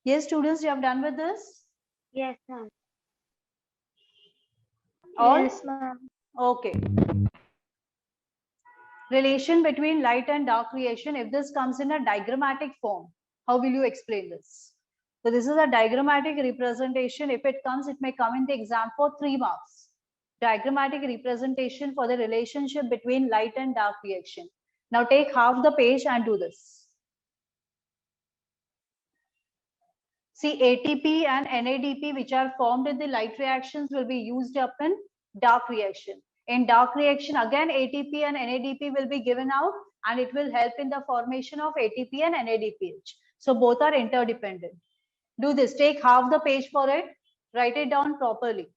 [SPEAKER 2] Yes, students, you have done with this?
[SPEAKER 3] Yes, ma'am.
[SPEAKER 2] All?
[SPEAKER 3] Yes, ma'am.
[SPEAKER 2] Okay. Relation between light and dark creation. If this comes in a diagrammatic form, how will you explain this? So this is a diagrammatic representation. If it comes, it may come in the exam for 3 marks. Diagrammatic representation for the relationship between light and dark reaction. Now take half the page and do this. See, ATP and NADP, which are formed in the light reactions, will be used up in dark reaction. In dark reaction, again, ATP and NADP will be given out and it will help in the formation of ATP and NADPH. So both are interdependent. Do this, take half the page for it, write it down properly.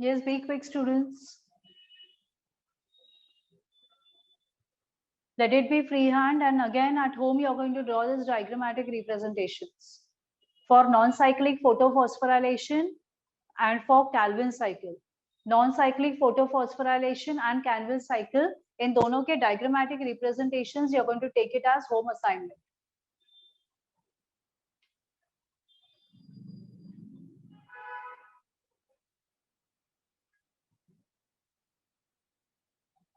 [SPEAKER 2] Yes, be quick, students. Let it be freehand, and again at home you're going to draw this diagrammatic representations for non-cyclic photophosphorylation and for Calvin cycle. Non-cyclic photophosphorylation and Calvin cycle, in दोनों के diagrammatic representations you're going to take it as home assignment.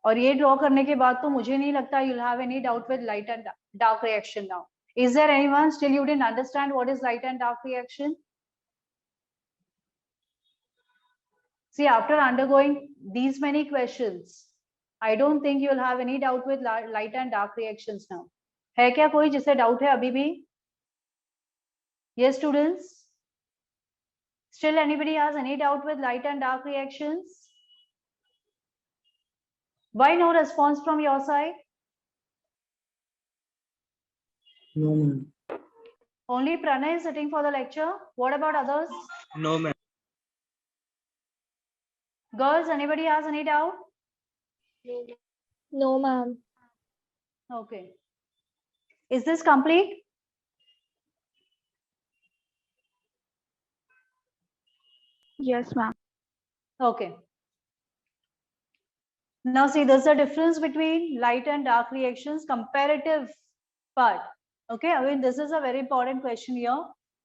[SPEAKER 2] और ये draw करने के बाद तो मुझे नहीं लगता you'll have any doubt with light and dark reaction now. Is there anyone still you didn't understand what is light and dark reaction? See, after undergoing these many questions, I don't think you'll have any doubt with light and dark reactions now. है क्या कोई जिसे doubt है अभी भी? Yes, students. Still anybody has any doubt with light and dark reactions? Why no response from your side?
[SPEAKER 6] No, ma'am.
[SPEAKER 2] Only Pranay is sitting for the lecture. What about others?
[SPEAKER 4] No, ma'am.
[SPEAKER 2] Girls, anybody has any doubt?
[SPEAKER 3] No, ma'am.
[SPEAKER 2] Okay. Is this complete?
[SPEAKER 3] Yes, ma'am.
[SPEAKER 2] Okay. Now see, there's a difference between light and dark reactions, comparative part. Okay, I mean, this is a very important question here.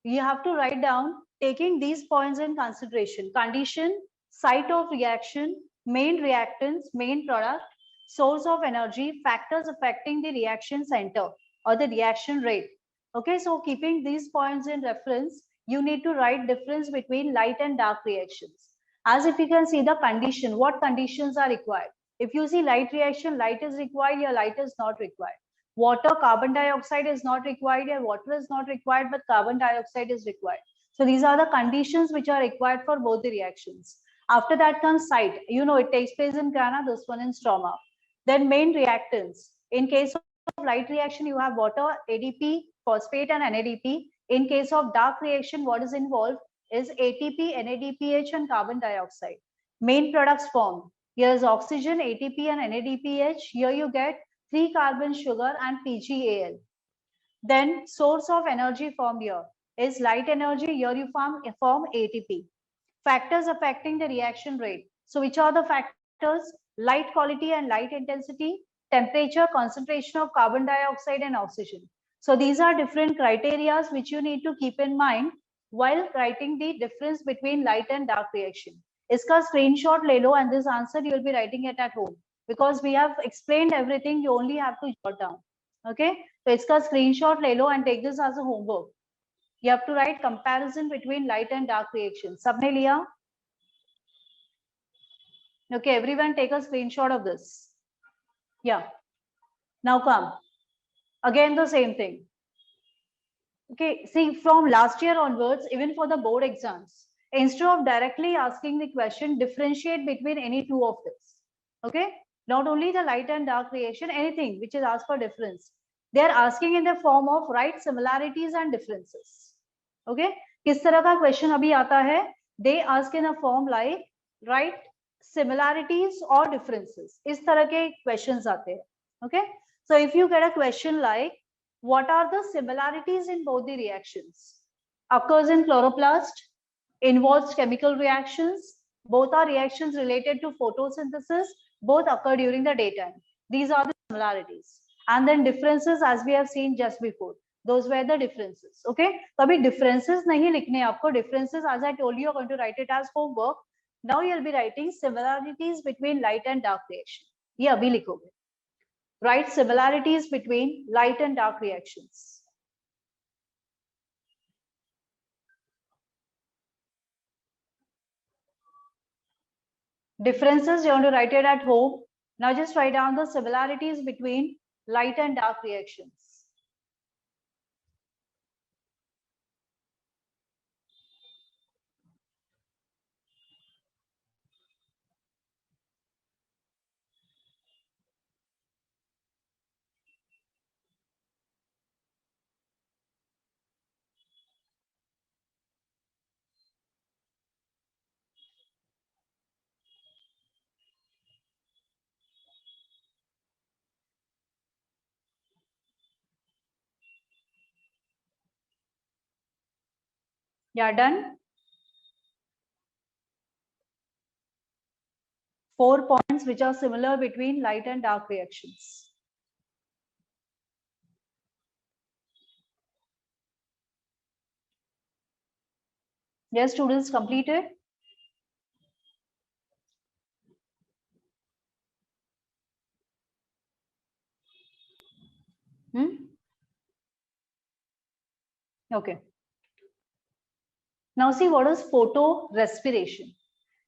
[SPEAKER 2] You have to write down, taking these points in consideration: condition, site of reaction, main reactants, main product, source of energy, factors affecting the reaction center or the reaction rate. Okay, so keeping these points in reference, you need to write difference between light and dark reactions. As if you can see the condition, what conditions are required. If you see light reaction, light is required, your light is not required. Water, carbon dioxide is not required, your water is not required, but carbon dioxide is required. So these are the conditions which are required for both the reactions. After that comes site. You know, it takes place in Grana, this one in stroma. Then main reactants. In case of light reaction, you have water, ADP, phosphate, and NADP. In case of dark reaction, what is involved is ATP, NADPH, and carbon dioxide. Main products formed. Here is oxygen, ATP, and NADPH. Here you get 3-carbon sugar and PGAL. Then source of energy formed here is light energy. Here you form ATP. Factors affecting the reaction rate. So which are the factors? Light quality and light intensity, temperature, concentration of carbon dioxide and oxygen. So these are different criteria which you need to keep in mind while writing the difference between light and dark reaction. इसका screenshot ले लो and this answer you will be writing it at home because we have explained everything. You only have to jot down. Okay, so इसका screenshot ले लो and take this as a homework. You have to write comparison between light and dark reactions. सबने लिया? Okay, everyone take a screenshot of this. Yeah. Now come. Again the same thing. Okay, see, from last year onwards, even for the board exams, instead of directly asking the question, differentiate between any two of this. Okay, not only the light and dark reaction, anything which is asked for difference, they are asking in the form of write similarities and differences. Okay, किस तरह का question अभी आता है? They ask in a form like write similarities or differences. इस तरह के questions आते हैं. Okay, so if you get a question like what are the similarities in both the reactions? Occurs in chloroplast, involves chemical reactions, both are reactions related to photosynthesis, both occur during the daytime. These are the similarities. And then differences, as we have seen just before, those were the differences. Okay, so abhi differences nahi likhne aapko. Differences, as I told you, you're going to write it as homework. Now you'll be writing similarities between light and dark reaction. Ye abhi likhoge. Write similarities between light and dark reactions. Differences, you want to write it at home. Now just write down the similarities between light and dark reactions. Yeah, done. 4 points which are similar between light and dark reactions. Yes, students, completed. Okay. Now see what is photo respiration.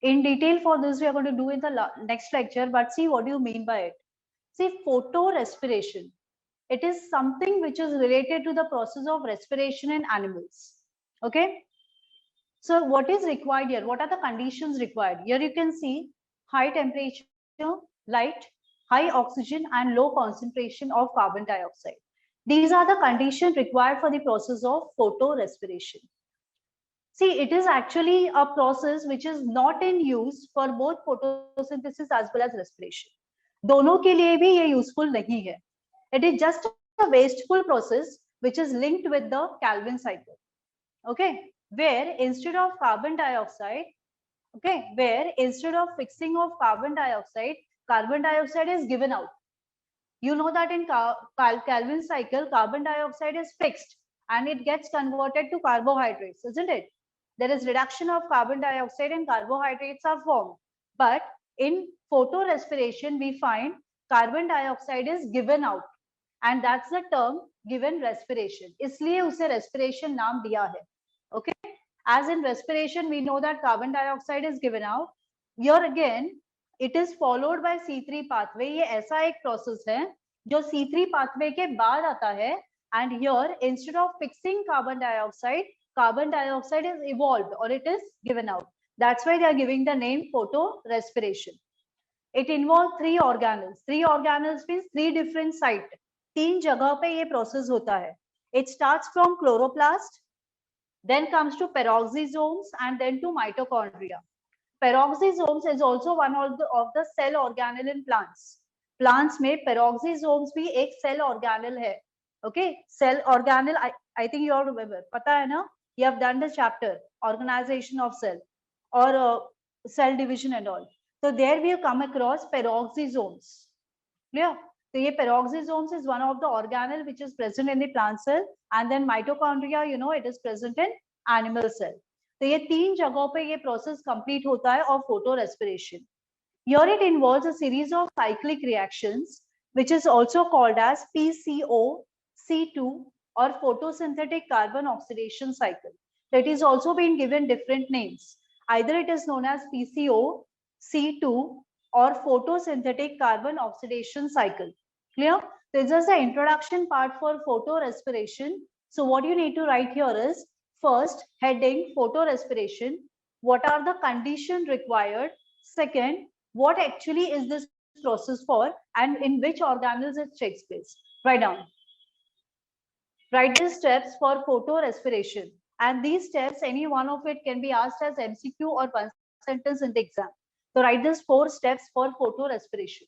[SPEAKER 2] In detail for this we are going to do in the next lecture, but see what do you mean by it. See, photo respiration. It is something which is related to the process of respiration in animals. Okay. So what is required here? What are the conditions required? Here you can see high temperature, light, high oxygen and low concentration of carbon dioxide. These are the conditions required for the process of photo respiration. See, it is actually a process which is not in use for both photosynthesis as well as respiration. दोनों के लिए भी ये useful नहीं है. It is just a wasteful process which is linked with the Calvin cycle. Okay, where instead of carbon dioxide, fixing of carbon dioxide is given out. You know that in Calvin cycle, carbon dioxide is fixed and it gets converted to carbohydrates, isn't it? There is reduction of carbon dioxide and carbohydrates are formed. But in photorespiration, we find carbon dioxide is given out. And that's the term given respiration. इसलिए उसे respiration नाम दिया है. Okay. As in respiration, we know that carbon dioxide is given out. Here again, it is followed by C3 pathway. ये ऐसा एक process है जो C3 pathway के बाद आता है. And here, instead of fixing carbon dioxide is evolved or it is given out. That's why they are giving the name photorespiration. It involves 3 organelles. 3 organelles means 3 different sites. 3 जगह पे ये process होता है. It starts from chloroplast, then comes to peroxisomes and then to mitochondria. Peroxisomes is also one of the cell organelle in plants. Plants में peroxisomes भी एक cell organelle है. Okay, cell organelle. I think you all remember. पता है ना? You have done the chapter organization of cell or cell division and all. So there we have come across peroxisomes. Clear? So ये peroxisomes is one of the organelle which is present in the plant cell, and then mitochondria, you know, it is present in animal cell. तो ये 3 जगहों पे ये process complete होता है of photorespiration. Here it involves a series of cyclic reactions which is also called as PCO, C2 or photosynthetic carbon oxidation cycle. So it is also been given different names. Either it is known as PCO, C2 or photosynthetic carbon oxidation cycle. Clear? This is the introduction part for photorespiration. So what you need to write here is first heading photorespiration. What are the conditions required? Second, what actually is this process for and in which organelles it takes place? Write down. Write the steps for photorespiration, and these steps, any one of it can be asked as MCQ or one sentence in the exam. So write these 4 steps for photorespiration.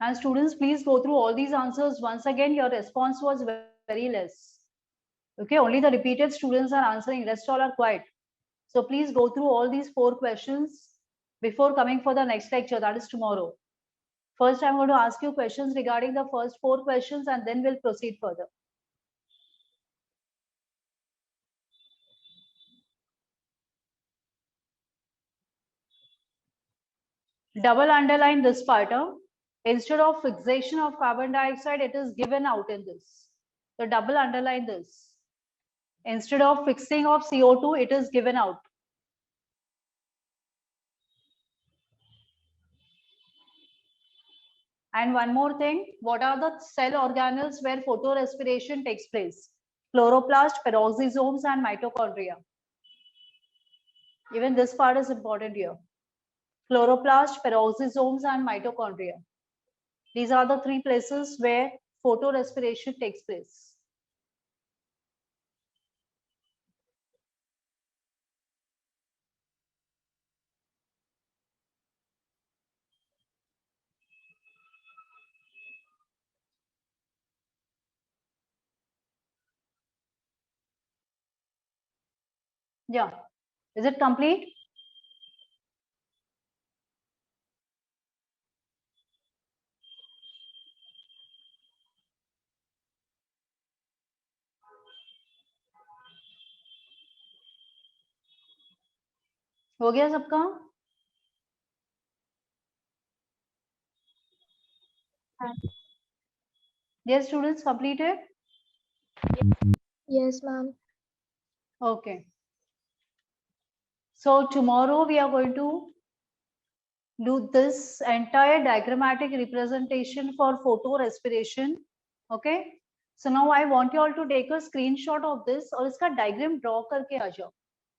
[SPEAKER 2] And students, please go through all these answers once again. Your response was very less. Okay, only the repeated students are answering, rest all are quiet. So please go through all these 4 questions before coming for the next lecture, that is tomorrow. First, I'm going to ask you questions regarding the first 4 questions and then we'll proceed further. Double underline this part. Instead of fixation of carbon dioxide, it is given out in this. So double underline this. Instead of fixing of CO2, it is given out. And one more thing, what are the cell organelles where photorespiration takes place? Chloroplast, peroxisomes, and mitochondria. Even this part is important here. Chloroplast, peroxisomes, and mitochondria. These are the three places where photorespiration takes place. Yeah. Is it complete? हो गया सबका? Yes, students, completed?
[SPEAKER 3] Yes, ma'am.
[SPEAKER 2] Okay. So tomorrow we are going to do this entire diagrammatic representation for photorespiration. Okay. So now I want you all to take a screenshot of this और इसका diagram draw करके आ जाओ.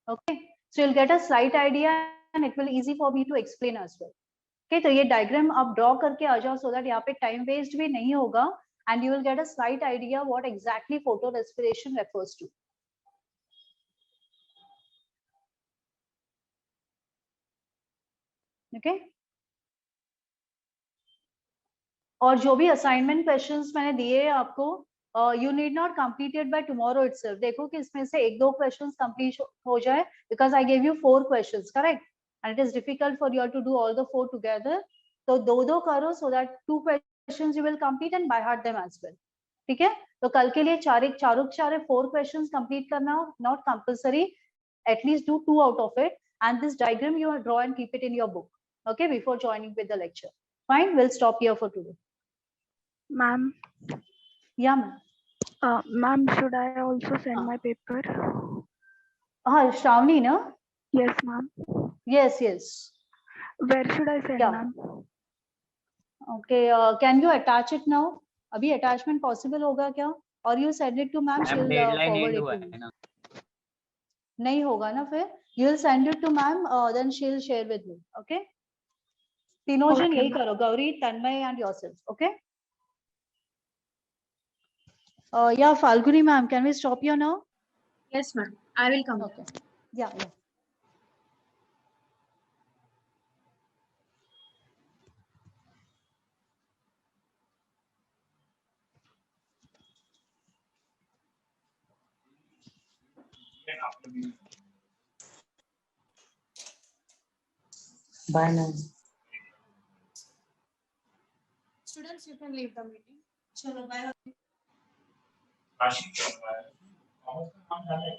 [SPEAKER 2] Okay. So you'll get a slight idea and it will easy for me to explain as well. Okay. तो ये diagram आप draw करके आ जाओ so that यहाँ पे time waste भी नहीं होगा and you will get a slight idea what exactly photorespiration refers to. Okay. और जो भी असाइनमेंट क्वेश्चंस मैंने दिए हैं आपको you need not completed by tomorrow itself. देखो कि इसमें से एक दो क्वेश्चंस कंप्लीट हो जाए because I give you 4 questions correct and it is difficult for you to do all the 4 together. तो दो करो so that 2 questions you will complete and by heart them as well. ठीक है. तो कल के लिए चारों 4 क्वेश्चंस कंप्लीट करना, not compulsory, at least do 2 out of it and this diagram you draw and keep it in your book. Okay, before joining with the lecture. Fine, we'll stop here for today.
[SPEAKER 7] Ma'am,
[SPEAKER 2] Yeah, ma'am.
[SPEAKER 7] ma'am, should I also send my paper?
[SPEAKER 2] Shravani, no?
[SPEAKER 7] Yes, ma'am.
[SPEAKER 2] Yes, yes.
[SPEAKER 7] Where should I send,
[SPEAKER 2] Yeah.
[SPEAKER 7] ma'am?
[SPEAKER 2] Okay, can you attach it now? अभी attachment possible होगा क्या? Or you send it to ma'am,
[SPEAKER 5] ma'am
[SPEAKER 2] she'll
[SPEAKER 5] deadline
[SPEAKER 2] forward
[SPEAKER 5] and
[SPEAKER 2] it
[SPEAKER 5] हुआ
[SPEAKER 2] to
[SPEAKER 5] है
[SPEAKER 2] you.
[SPEAKER 5] ना.
[SPEAKER 2] नहीं होगा ना फिर? You'll send it to ma'am, then she'll share with me. Okay? तीनों जन
[SPEAKER 7] Okay,
[SPEAKER 2] यही
[SPEAKER 7] ma'am.
[SPEAKER 2] करो, गौरी, तन्मय and yourself. Okay? Yeah, Falguni ma'am, can we stop here now?
[SPEAKER 1] Yes, ma'am. I will come.
[SPEAKER 2] Okay. Yeah, yeah.
[SPEAKER 6] Bye now.
[SPEAKER 1] Students, you can leave the meeting.
[SPEAKER 2] चलो, bye.
[SPEAKER 4] आशिक, हम झाले.